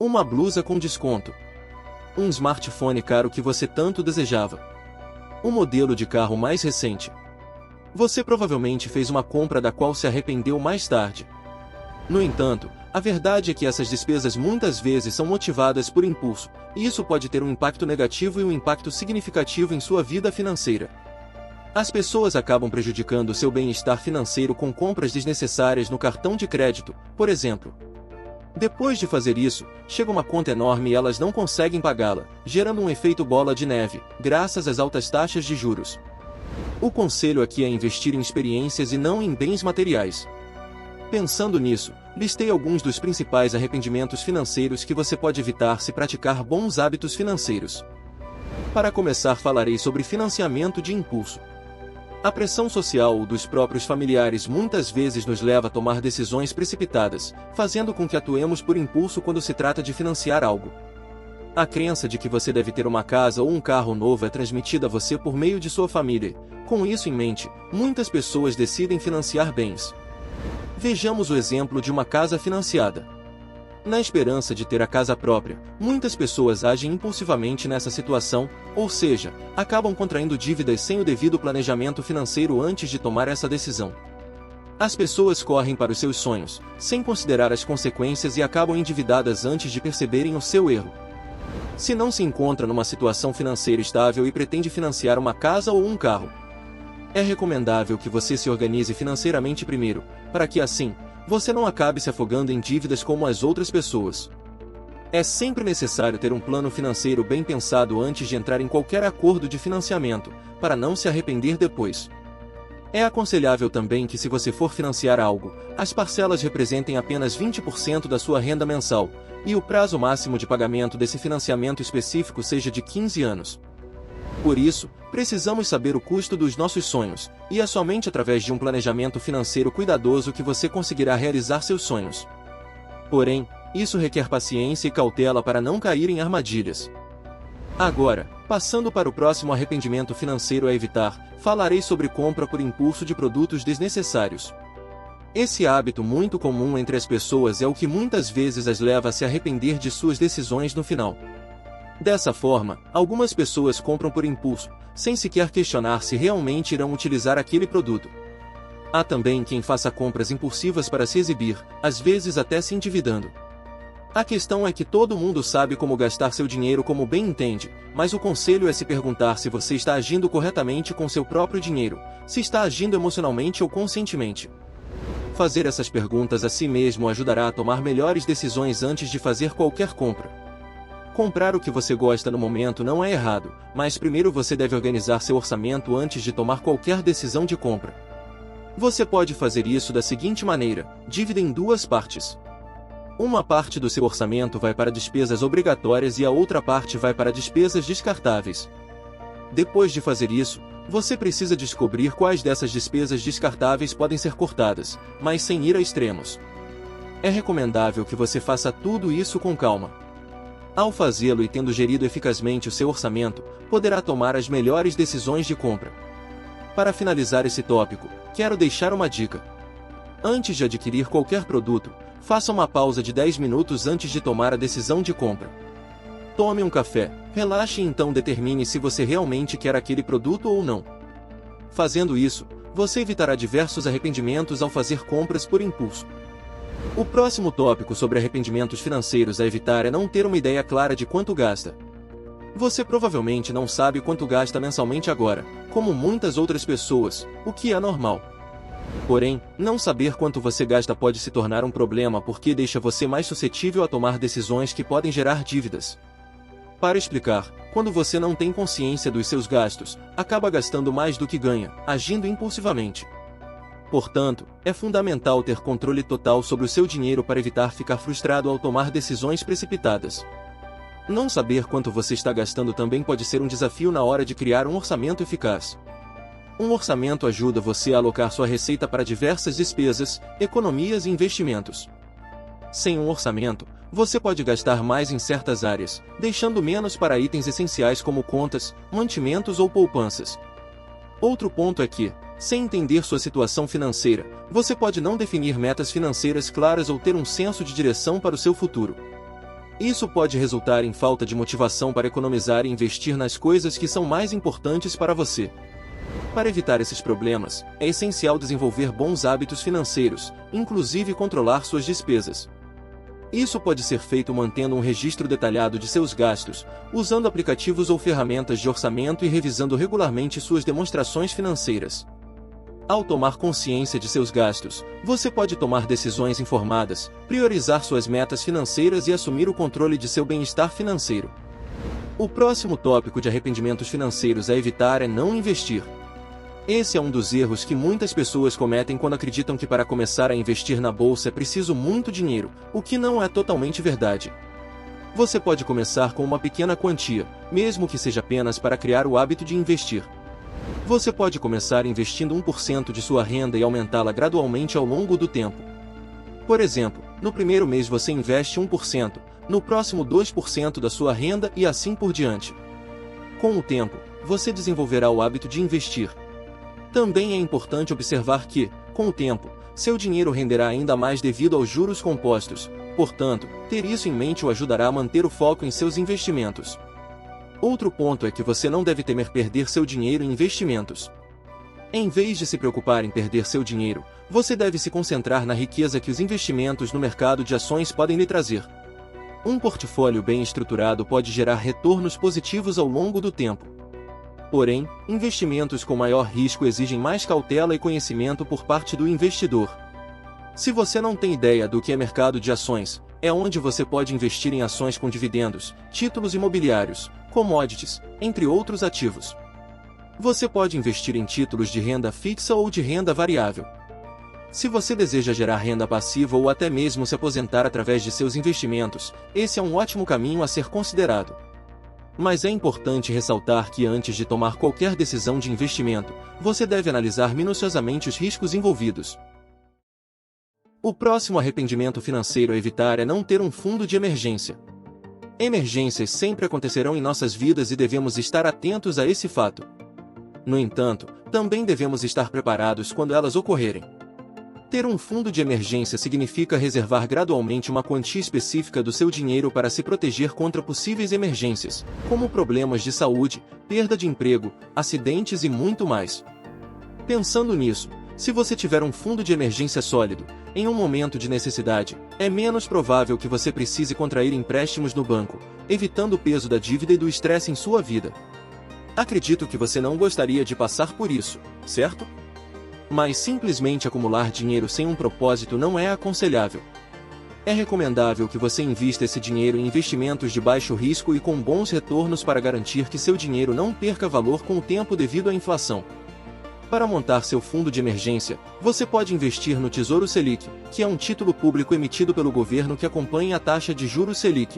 Uma blusa com desconto. Um smartphone caro que você tanto desejava. Um modelo de carro mais recente. Você provavelmente fez uma compra da qual se arrependeu mais tarde. No entanto, a verdade é que essas despesas muitas vezes são motivadas por impulso, e isso pode ter um impacto negativo e um impacto significativo em sua vida financeira. As pessoas acabam prejudicando seu bem-estar financeiro com compras desnecessárias no cartão de crédito, por exemplo. Depois de fazer isso, chega uma conta enorme e elas não conseguem pagá-la, gerando um efeito bola de neve, graças às altas taxas de juros. O conselho aqui é investir em experiências e não em bens materiais. Pensando nisso, listei alguns dos principais arrependimentos financeiros que você pode evitar se praticar bons hábitos financeiros. Para começar, falarei sobre financiamento de impulso. A pressão social ou dos próprios familiares muitas vezes nos leva a tomar decisões precipitadas, fazendo com que atuemos por impulso quando se trata de financiar algo. A crença de que você deve ter uma casa ou um carro novo é transmitida a você por meio de sua família. Com isso em mente, muitas pessoas decidem financiar bens. Vejamos o exemplo de uma casa financiada. Na esperança de ter a casa própria, muitas pessoas agem impulsivamente nessa situação, ou seja, acabam contraindo dívidas sem o devido planejamento financeiro antes de tomar essa decisão. As pessoas correm para os seus sonhos, sem considerar as consequências e acabam endividadas antes de perceberem o seu erro. Se não se encontra numa situação financeira estável e pretende financiar uma casa ou um carro, é recomendável que você se organize financeiramente primeiro, para que assim, você não acabe se afogando em dívidas como as outras pessoas. É sempre necessário ter um plano financeiro bem pensado antes de entrar em qualquer acordo de financiamento, para não se arrepender depois. É aconselhável também que, se você for financiar algo, as parcelas representem apenas 20% da sua renda mensal, e o prazo máximo de pagamento desse financiamento específico seja de 15 anos. Por isso, precisamos saber o custo dos nossos sonhos, e é somente através de um planejamento financeiro cuidadoso que você conseguirá realizar seus sonhos. Porém, isso requer paciência e cautela para não cair em armadilhas. Agora, passando para o próximo arrependimento financeiro a evitar, falarei sobre compra por impulso de produtos desnecessários. Esse hábito muito comum entre as pessoas é o que muitas vezes as leva a se arrepender de suas decisões no final. Dessa forma, algumas pessoas compram por impulso, sem sequer questionar se realmente irão utilizar aquele produto. Há também quem faça compras impulsivas para se exibir, às vezes até se endividando. A questão é que todo mundo sabe como gastar seu dinheiro como bem entende, mas o conselho é se perguntar se você está agindo corretamente com seu próprio dinheiro, se está agindo emocionalmente ou conscientemente. Fazer essas perguntas a si mesmo ajudará a tomar melhores decisões antes de fazer qualquer compra. Comprar o que você gosta no momento não é errado, mas primeiro você deve organizar seu orçamento antes de tomar qualquer decisão de compra. Você pode fazer isso da seguinte maneira: divida em duas partes. Uma parte do seu orçamento vai para despesas obrigatórias e a outra parte vai para despesas descartáveis. Depois de fazer isso, você precisa descobrir quais dessas despesas descartáveis podem ser cortadas, mas sem ir a extremos. É recomendável que você faça tudo isso com calma. Ao fazê-lo e tendo gerido eficazmente o seu orçamento, poderá tomar as melhores decisões de compra. Para finalizar esse tópico, quero deixar uma dica. Antes de adquirir qualquer produto, faça uma pausa de 10 minutos antes de tomar a decisão de compra. Tome um café, relaxe e então determine se você realmente quer aquele produto ou não. Fazendo isso, você evitará diversos arrependimentos ao fazer compras por impulso. O próximo tópico sobre arrependimentos financeiros a evitar é não ter uma ideia clara de quanto gasta. Você provavelmente não sabe quanto gasta mensalmente agora, como muitas outras pessoas, o que é normal. Porém, não saber quanto você gasta pode se tornar um problema porque deixa você mais suscetível a tomar decisões que podem gerar dívidas. Para explicar, quando você não tem consciência dos seus gastos, acaba gastando mais do que ganha, agindo impulsivamente. Portanto, é fundamental ter controle total sobre o seu dinheiro para evitar ficar frustrado ao tomar decisões precipitadas. Não saber quanto você está gastando também pode ser um desafio na hora de criar um orçamento eficaz. Um orçamento ajuda você a alocar sua receita para diversas despesas, economias e investimentos. Sem um orçamento, você pode gastar mais em certas áreas, deixando menos para itens essenciais como contas, mantimentos ou poupanças. Outro ponto é que, sem entender sua situação financeira, você pode não definir metas financeiras claras ou ter um senso de direção para o seu futuro. Isso pode resultar em falta de motivação para economizar e investir nas coisas que são mais importantes para você. Para evitar esses problemas, é essencial desenvolver bons hábitos financeiros, inclusive controlar suas despesas. Isso pode ser feito mantendo um registro detalhado de seus gastos, usando aplicativos ou ferramentas de orçamento e revisando regularmente suas demonstrações financeiras. Ao tomar consciência de seus gastos, você pode tomar decisões informadas, priorizar suas metas financeiras e assumir o controle de seu bem-estar financeiro. O próximo tópico de arrependimentos financeiros a evitar é não investir. Esse é um dos erros que muitas pessoas cometem quando acreditam que para começar a investir na bolsa é preciso muito dinheiro, o que não é totalmente verdade. Você pode começar com uma pequena quantia, mesmo que seja apenas para criar o hábito de investir. Você pode começar investindo 1% de sua renda e aumentá-la gradualmente ao longo do tempo. Por exemplo, no primeiro mês você investe 1%, no próximo 2% da sua renda e assim por diante. Com o tempo, você desenvolverá o hábito de investir. Também é importante observar que, com o tempo, seu dinheiro renderá ainda mais devido aos juros compostos, portanto, ter isso em mente o ajudará a manter o foco em seus investimentos. Outro ponto é que você não deve temer perder seu dinheiro em investimentos. Em vez de se preocupar em perder seu dinheiro, você deve se concentrar na riqueza que os investimentos no mercado de ações podem lhe trazer. Um portfólio bem estruturado pode gerar retornos positivos ao longo do tempo. Porém, investimentos com maior risco exigem mais cautela e conhecimento por parte do investidor. Se você não tem ideia do que é mercado de ações, é onde você pode investir em ações com dividendos, títulos imobiliários, commodities, entre outros ativos. Você pode investir em títulos de renda fixa ou de renda variável. Se você deseja gerar renda passiva ou até mesmo se aposentar através de seus investimentos, esse é um ótimo caminho a ser considerado. Mas é importante ressaltar que antes de tomar qualquer decisão de investimento, você deve analisar minuciosamente os riscos envolvidos. O próximo arrependimento financeiro a evitar é não ter um fundo de emergência. Emergências sempre acontecerão em nossas vidas e devemos estar atentos a esse fato. No entanto, também devemos estar preparados quando elas ocorrerem. Ter um fundo de emergência significa reservar gradualmente uma quantia específica do seu dinheiro para se proteger contra possíveis emergências, como problemas de saúde, perda de emprego, acidentes e muito mais. Pensando nisso, se você tiver um fundo de emergência sólido, em um momento de necessidade, é menos provável que você precise contrair empréstimos no banco, evitando o peso da dívida e do estresse em sua vida. Acredito que você não gostaria de passar por isso, certo? Mas simplesmente acumular dinheiro sem um propósito não é aconselhável. É recomendável que você invista esse dinheiro em investimentos de baixo risco e com bons retornos para garantir que seu dinheiro não perca valor com o tempo devido à inflação. Para montar seu fundo de emergência, você pode investir no Tesouro Selic, que é um título público emitido pelo governo que acompanha a taxa de juros Selic.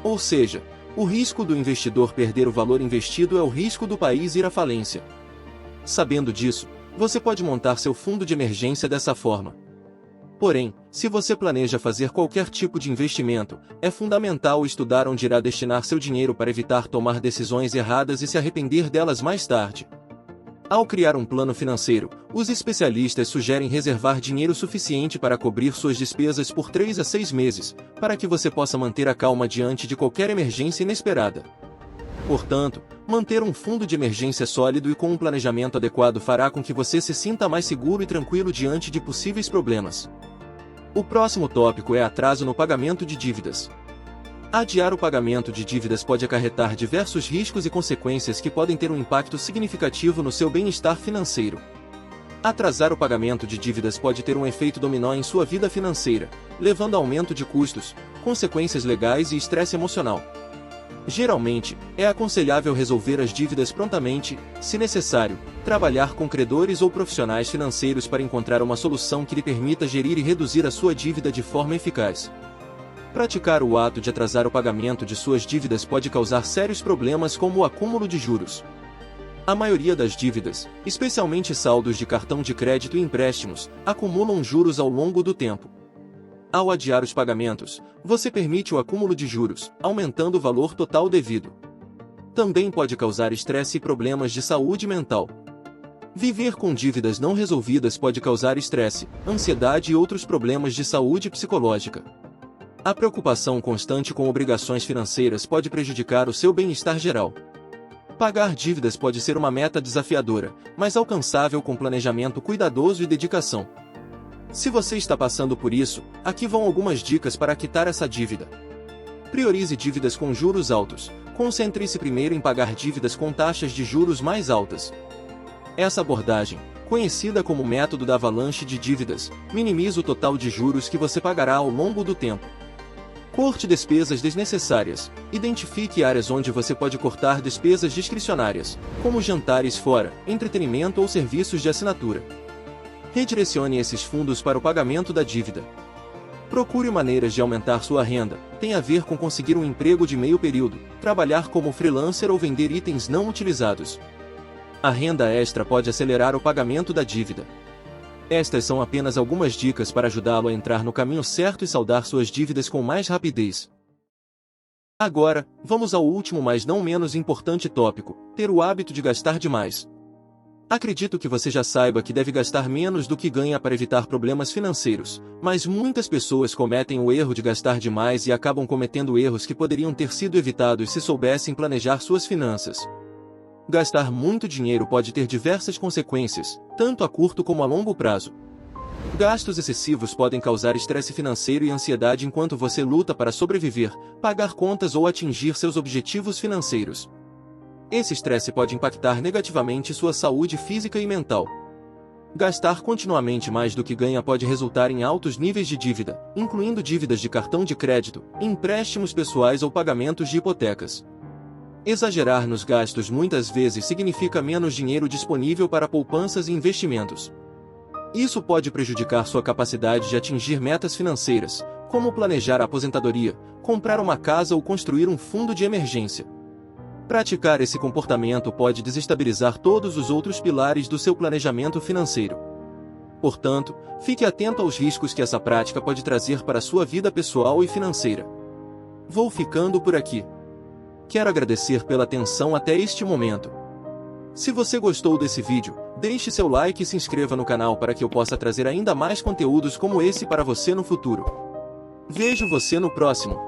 Ou seja, o risco do investidor perder o valor investido é o risco do país ir à falência. Sabendo disso, você pode montar seu fundo de emergência dessa forma. Porém, se você planeja fazer qualquer tipo de investimento, é fundamental estudar onde irá destinar seu dinheiro para evitar tomar decisões erradas e se arrepender delas mais tarde. Ao criar um plano financeiro, os especialistas sugerem reservar dinheiro suficiente para cobrir suas despesas por 3 a 6 meses, para que você possa manter a calma diante de qualquer emergência inesperada. Portanto, manter um fundo de emergência sólido e com um planejamento adequado fará com que você se sinta mais seguro e tranquilo diante de possíveis problemas. O próximo tópico é atraso no pagamento de dívidas. Adiar o pagamento de dívidas pode acarretar diversos riscos e consequências que podem ter um impacto significativo no seu bem-estar financeiro. Atrasar o pagamento de dívidas pode ter um efeito dominó em sua vida financeira, levando a aumento de custos, consequências legais e estresse emocional. Geralmente, é aconselhável resolver as dívidas prontamente, se necessário, trabalhar com credores ou profissionais financeiros para encontrar uma solução que lhe permita gerir e reduzir a sua dívida de forma eficaz. Praticar o ato de atrasar o pagamento de suas dívidas pode causar sérios problemas como o acúmulo de juros. A maioria das dívidas, especialmente saldos de cartão de crédito e empréstimos, acumulam juros ao longo do tempo. Ao adiar os pagamentos, você permite o acúmulo de juros, aumentando o valor total devido. Também pode causar estresse e problemas de saúde mental. Viver com dívidas não resolvidas pode causar estresse, ansiedade e outros problemas de saúde psicológica. A preocupação constante com obrigações financeiras pode prejudicar o seu bem-estar geral. Pagar dívidas pode ser uma meta desafiadora, mas alcançável com planejamento cuidadoso e dedicação. Se você está passando por isso, aqui vão algumas dicas para quitar essa dívida. Priorize dívidas com juros altos. Concentre-se primeiro em pagar dívidas com taxas de juros mais altas. Essa abordagem, conhecida como método da avalanche de dívidas, minimiza o total de juros que você pagará ao longo do tempo. Corte despesas desnecessárias. Identifique áreas onde você pode cortar despesas discricionárias, como jantares fora, entretenimento ou serviços de assinatura. Redirecione esses fundos para o pagamento da dívida. Procure maneiras de aumentar sua renda. Tem a ver com conseguir um emprego de meio período, trabalhar como freelancer ou vender itens não utilizados. A renda extra pode acelerar o pagamento da dívida. Estas são apenas algumas dicas para ajudá-lo a entrar no caminho certo e saldar suas dívidas com mais rapidez. Agora, vamos ao último mas não menos importante tópico: ter o hábito de gastar demais. Acredito que você já saiba que deve gastar menos do que ganha para evitar problemas financeiros, mas muitas pessoas cometem o erro de gastar demais e acabam cometendo erros que poderiam ter sido evitados se soubessem planejar suas finanças. Gastar muito dinheiro pode ter diversas consequências, tanto a curto como a longo prazo. Gastos excessivos podem causar estresse financeiro e ansiedade enquanto você luta para sobreviver, pagar contas ou atingir seus objetivos financeiros. Esse estresse pode impactar negativamente sua saúde física e mental. Gastar continuamente mais do que ganha pode resultar em altos níveis de dívida, incluindo dívidas de cartão de crédito, empréstimos pessoais ou pagamentos de hipotecas. Exagerar nos gastos muitas vezes significa menos dinheiro disponível para poupanças e investimentos. Isso pode prejudicar sua capacidade de atingir metas financeiras, como planejar a aposentadoria, comprar uma casa ou construir um fundo de emergência. Praticar esse comportamento pode desestabilizar todos os outros pilares do seu planejamento financeiro. Portanto, fique atento aos riscos que essa prática pode trazer para a sua vida pessoal e financeira. Vou ficando por aqui. Quero agradecer pela atenção até este momento. Se você gostou desse vídeo, deixe seu like e se inscreva no canal para que eu possa trazer ainda mais conteúdos como esse para você no futuro. Vejo você no próximo.